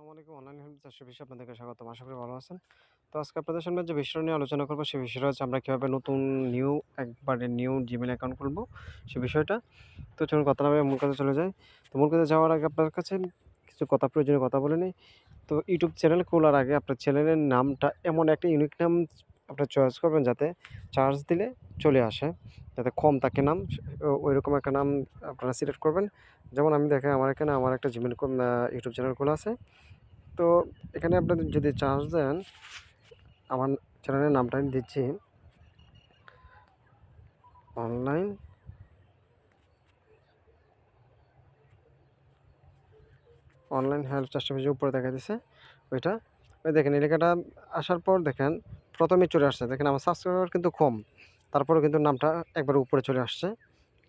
আসসালামু আলাইকুম। Online help চাষের বিষয়ে আপনাদেরকে স্বাগতম। আশা করি ভালো আছেন। তো আজকে আপনাদের সামনে যে বিষয়টা নিয়ে আলোচনা করব, সেই বিষয়টা হচ্ছে আমরা কিভাবে নতুন একবারে নিউ Gmail অ্যাকাউন্ট খুলবো, সে বিষয়টা। তো চলুন কথা না বাড়িয়ে মূল কাজে চলে যাই। তো মূল কাজে যাওয়ার আগে আপনার কাছে কিছু প্রয়োজনীয় কথা বলে নিই। তো YouTube চ্যানেল খোলার আগে আপনার চ্যানেলের নামটা এমন একটা ইউনিক নাম আপনার চয়েস করবেন যাতে সার্চ দিলে চলে আসে। যাতে কম থাকে নাম, ওইরকম একটা নাম আপনারা সিলেক্ট করবেন। যেমন আমি দেখেন আমার এখানে আমার একটা Gmail YouTube চ্যানেল খোলা আছে। তো এখানে আপনাদের যদি চার্জ দেন, আমার চ্যানেলের নামটা আমি দিচ্ছি অনলাইন হেল্প চাষের যে উপরে দেখা দিচ্ছে ওইটা। ওই দেখেন এই লেখাটা আসার পর দেখেন প্রথমেই চলে আসছে। দেখেন আমার সাবস্ক্রাইবার কিন্তু কম, তারপরেও কিন্তু নামটা একবার উপরে চলে আসছে।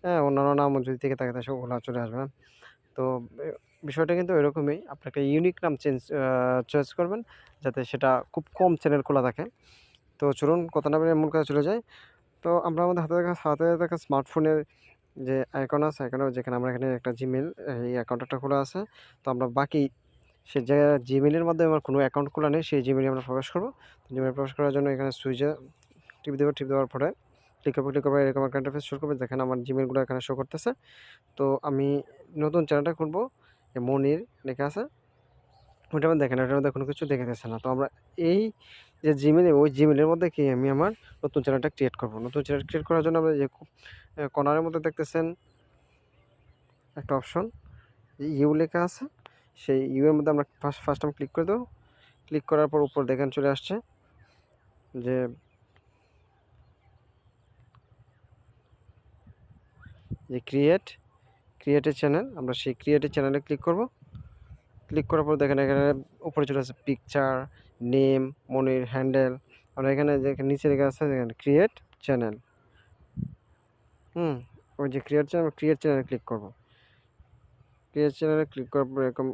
হ্যাঁ, অন্যান্য নাম যদি থেকে থাকে তাহলে ওগুলো চলে আসবে না। তো বিষয়টা কিন্তু এরকমই। আপনি একটা ইউনিক নাম চয়েস করবেন যাতে সেটা খুব কম চ্যানেল খোলা থাকে। তো চলুন কথা না বলে মূল কাজে চলে যাই। তো আমরা আমাদের হাতে থাকা স্মার্টফোনের যে আইকন আছে, যেখানে আমরা এখানে একটা Gmail এই অ্যাকাউন্টটা খোলা আছে। তো আমরা বাকি সে জায়গায় Gmail-এর মাধ্যমে আমার কোনো অ্যাকাউন্ট খোলা নেই, সেই Gmail-এ আমরা প্রবেশ করব। Gmail প্রবেশ করার জন্য এখানে সুইচে টিপ দেব, টিপ দেওয়ার পরে ক্লিক করব, এরকম একটা ইন্টারফেস শো করবে। দেখেন আমার Gmail-গুলো এখানে শো করতেছে। তো আমি নতুন চ্যানেলটা খুলব, মনির লেখা আছে। ওইটার মধ্যে দেখেন, এটার মধ্যে কোনো কিছু দেখাইতেছে না। তো আমরা এই যে ওই Gmail-এর মধ্যে কি আমি আমার নতুন চ্যানেলটা ক্রিয়েট করব। নতুন চ্যানেল ক্রিয়েট করার জন্য আমরা যে কর্নারের মধ্যে দেখতেছেন একটা অপশন ইউ লেখা আছে। সেই ইউ এর মধ্যে আমরা ফার্স্ট আমি ক্লিক করে দেবো। ক্লিক করার পর উপর দেখেন চলে আসছে যে ক্রিয়েট এ চ্যানেল। আমরা সেই ক্রিয়েট এ চ্যানেলে ক্লিক করব। ক্লিক করার পর দেখেন এখানে উপরে চলে আসছে পিকচার, নেম, মনির, হ্যান্ডেল। আমরা এখানে নিচে লেখা আছে দেখেন ক্রিয়েট চ্যানেল। ওই যে ক্রিয়েট চ্যানেলে ক্লিক করব। ক্রিয়েট চ্যানেলে ক্লিক করার পর এরকম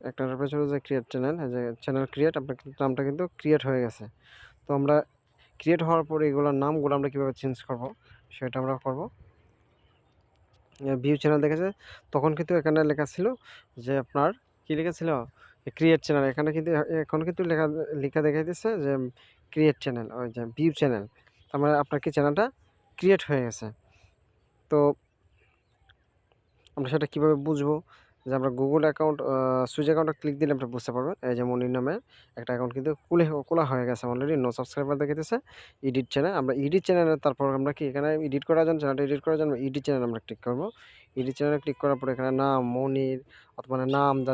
একটা ইন্টারফেস হলো যে ক্রিয়েট চ্যানেল, যে চ্যানেল ক্রিয়েট, আপনার নামটা কিন্তু ক্রিয়েট হয়ে গেছে। তো আমরা ক্রিয়েট হওয়ার পরে এগুলোর নামগুলো আমরা কীভাবে চেঞ্জ করব সেটা আমরা করব। ভিউ চ্যানেল দেখেছে, তখন কিন্তু এখানে লেখা ছিল যে আপনার কী লেখা ছিল ক্রিয়েট চ্যানেল। এখানে কিন্তু এখন কিন্তু লেখা দেখা দিচ্ছে যে ক্রিয়েট চ্যানেল, ওই যে ভিউ চ্যানেল। তার মানে আপনার কি চ্যানেলটা ক্রিয়েট হয়ে গেছে। তো আমরা সেটা কীভাবে বুঝবো যে আমরা গুগল অ্যাকাউন্ট সুইচ অ্যাকাউন্টে ক্লিক দিলে আপনি বুঝতে পারবেন। এই যে মনির নামে একটা অ্যাকাউন্ট কিন্তু খোলা হয়ে গেছে অলরেডি, নো সাবস্ক্রাইবার দেখাইতেছে। এডিট চ্যানেল, আমরা এডিট চ্যানেলে তারপর আমরা কি এখানে চ্যানেলটা এডিট করার জন্য এডিট চ্যানেল আমরা ক্লিক করব। এডিট চ্যানেলে ক্লিক করার পর এখানে নাম মনির অথবা নাম যা